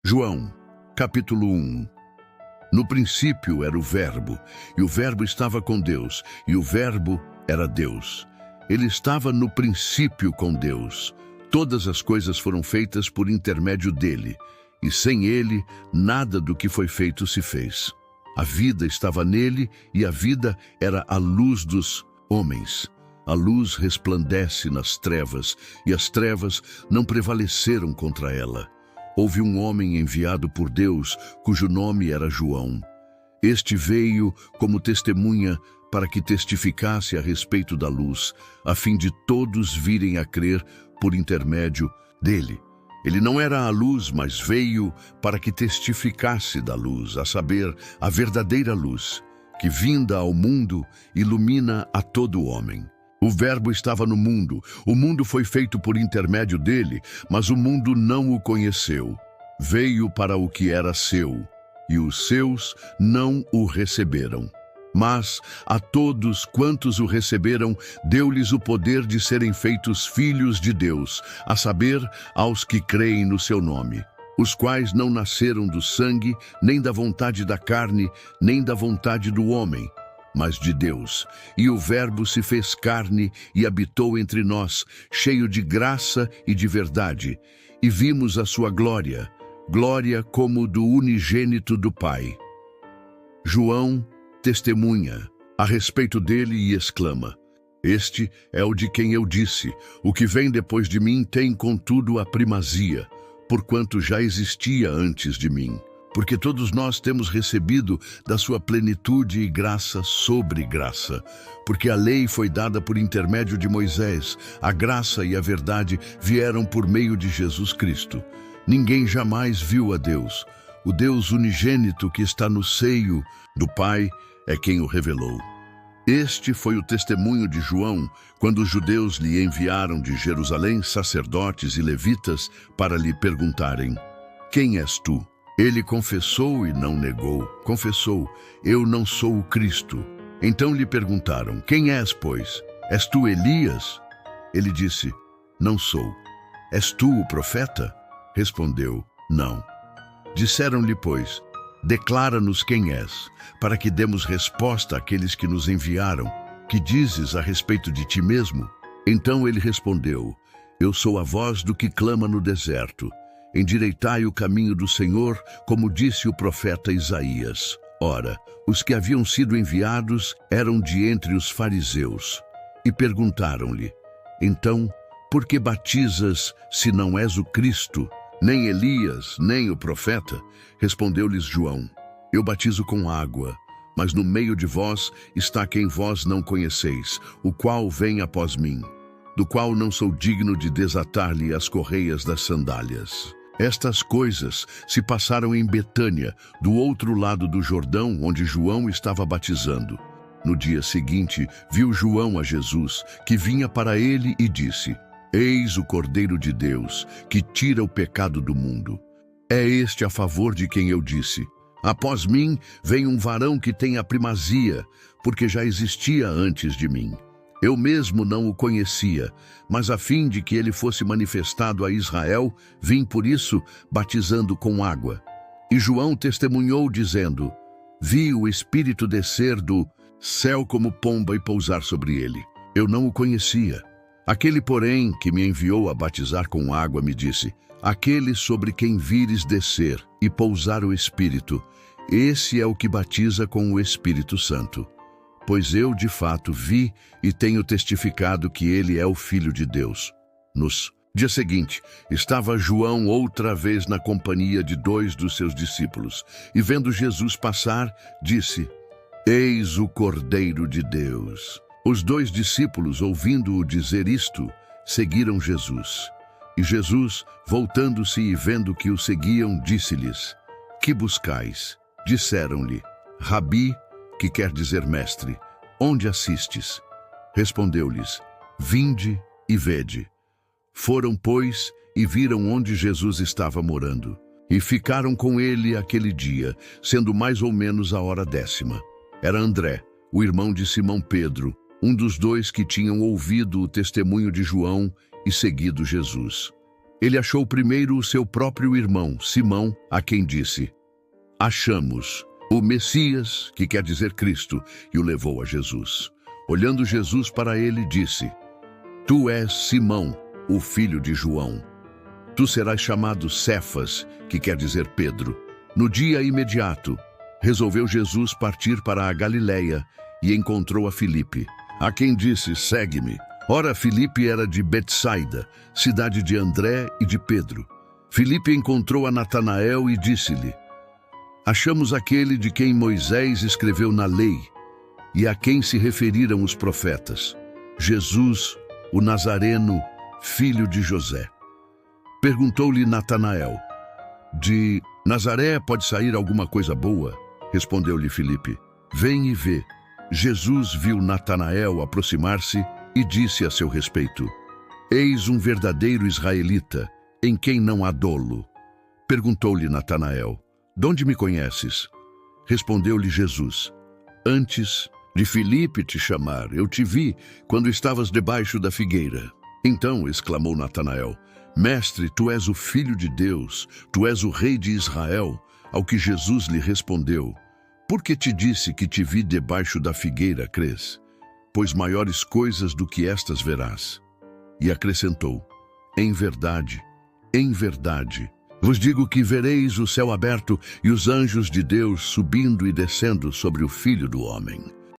João, capítulo 1. No princípio era o Verbo, e o Verbo estava com Deus, e o Verbo era Deus. Ele estava no princípio com Deus. Todas as coisas foram feitas por intermédio dele, e sem ele, nada do que foi feito se fez. A vida estava nele, e a vida era a luz dos homens. A luz resplandece nas trevas, e as trevas não prevaleceram contra ela. Houve um homem enviado por Deus, cujo nome era João. Este veio como testemunha para que testificasse a respeito da luz, a fim de todos virem a crer por intermédio dele. Ele não era a luz, mas veio para que testificasse da luz, a saber, a verdadeira luz, que vinda ao mundo ilumina a todo homem. O Verbo estava no mundo, o mundo foi feito por intermédio dele, mas o mundo não o conheceu. Veio para o que era seu, e os seus não o receberam. Mas a todos quantos o receberam, deu-lhes o poder de serem feitos filhos de Deus, a saber, aos que creem no seu nome, os quais não nasceram do sangue, nem da vontade da carne, nem da vontade do homem, mas de Deus. E o Verbo se fez carne e habitou entre nós, cheio de graça e de verdade. E vimos a sua glória, glória como do unigênito do Pai. João testemunha a respeito dele e exclama: Este é o de quem eu disse, o que vem depois de mim tem contudo a primazia, porquanto já existia antes de mim. Porque todos nós temos recebido da sua plenitude e graça sobre graça. Porque a lei foi dada por intermédio de Moisés, a graça e a verdade vieram por meio de Jesus Cristo. Ninguém jamais viu a Deus. O Deus unigênito que está no seio do Pai é quem o revelou. Este foi o testemunho de João, quando os judeus lhe enviaram de Jerusalém sacerdotes e levitas para lhe perguntarem: Quem és tu? Ele confessou e não negou. Confessou: Eu não sou o Cristo. Então lhe perguntaram: Quem és, pois? És tu Elias? Ele disse: Não sou. És tu o profeta? Respondeu: Não. Disseram-lhe, pois: Declara-nos quem és, para que demos resposta àqueles que nos enviaram. Que dizes a respeito de ti mesmo? Então ele respondeu: Eu sou a voz do que clama no deserto. Endireitai o caminho do Senhor, como disse o profeta Isaías. Ora, os que haviam sido enviados eram de entre os fariseus. E perguntaram-lhe: Então, por que batizas se não és o Cristo, nem Elias, nem o profeta? Respondeu-lhes João: Eu batizo com água, mas no meio de vós está quem vós não conheceis, o qual vem após mim, do qual não sou digno de desatar-lhe as correias das sandálias. Estas coisas se passaram em Betânia, do outro lado do Jordão, onde João estava batizando. No dia seguinte, viu João a Jesus, que vinha para ele e disse: Eis o Cordeiro de Deus, que tira o pecado do mundo. É este a favor de quem eu disse: Após mim vem um varão que tem a primazia, porque já existia antes de mim. Eu mesmo não o conhecia, mas a fim de que ele fosse manifestado a Israel, vim por isso batizando com água. E João testemunhou dizendo: Vi o Espírito descer do céu como pomba e pousar sobre ele. Eu não o conhecia. Aquele, porém, que me enviou a batizar com água me disse: Aquele sobre quem vires descer e pousar o Espírito, esse é o que batiza com o Espírito Santo. Pois eu, de fato, vi e tenho testificado que ele é o Filho de Deus. No dia seguinte, estava João outra vez na companhia de 2 dos seus discípulos, e vendo Jesus passar, disse: Eis o Cordeiro de Deus. Os 2 discípulos, ouvindo-o dizer isto, seguiram Jesus. E Jesus, voltando-se e vendo que o seguiam, disse-lhes: Que buscais? Disseram-lhe: Rabi, que quer dizer mestre, onde assistes? Respondeu-lhes: Vinde e vede. Foram, pois, e viram onde Jesus estava morando, e ficaram com ele aquele dia, sendo mais ou menos a hora 10ª. Era André, o irmão de Simão Pedro, um dos 2 que tinham ouvido o testemunho de João e seguido Jesus. Ele achou primeiro o seu próprio irmão, Simão, a quem disse: Achamos o Messias, que quer dizer Cristo, e o levou a Jesus. Olhando Jesus para ele, disse: Tu és Simão, o filho de João. Tu serás chamado Cefas, que quer dizer Pedro. No dia imediato, resolveu Jesus partir para a Galileia e encontrou a Filipe, a quem disse: Segue-me. Ora, Filipe era de Betsaida, cidade de André e de Pedro. Filipe encontrou a Natanael e disse-lhe: Achamos aquele de quem Moisés escreveu na lei e a quem se referiram os profetas, Jesus, o Nazareno, filho de José. Perguntou-lhe Natanael: De Nazaré pode sair alguma coisa boa? Respondeu-lhe Filipe: Vem e vê. Jesus viu Natanael aproximar-se e disse a seu respeito: Eis um verdadeiro israelita, em quem não há dolo. Perguntou-lhe Natanael: De onde me conheces? Respondeu-lhe Jesus: Antes de Filipe te chamar, eu te vi quando estavas debaixo da figueira. Então exclamou Natanael: Mestre, tu és o Filho de Deus, tu és o Rei de Israel. Ao que Jesus lhe respondeu: Por que te disse que te vi debaixo da figueira, crês? Pois maiores coisas do que estas verás. E acrescentou: em verdade, vos digo que vereis o céu aberto e os anjos de Deus subindo e descendo sobre o Filho do Homem.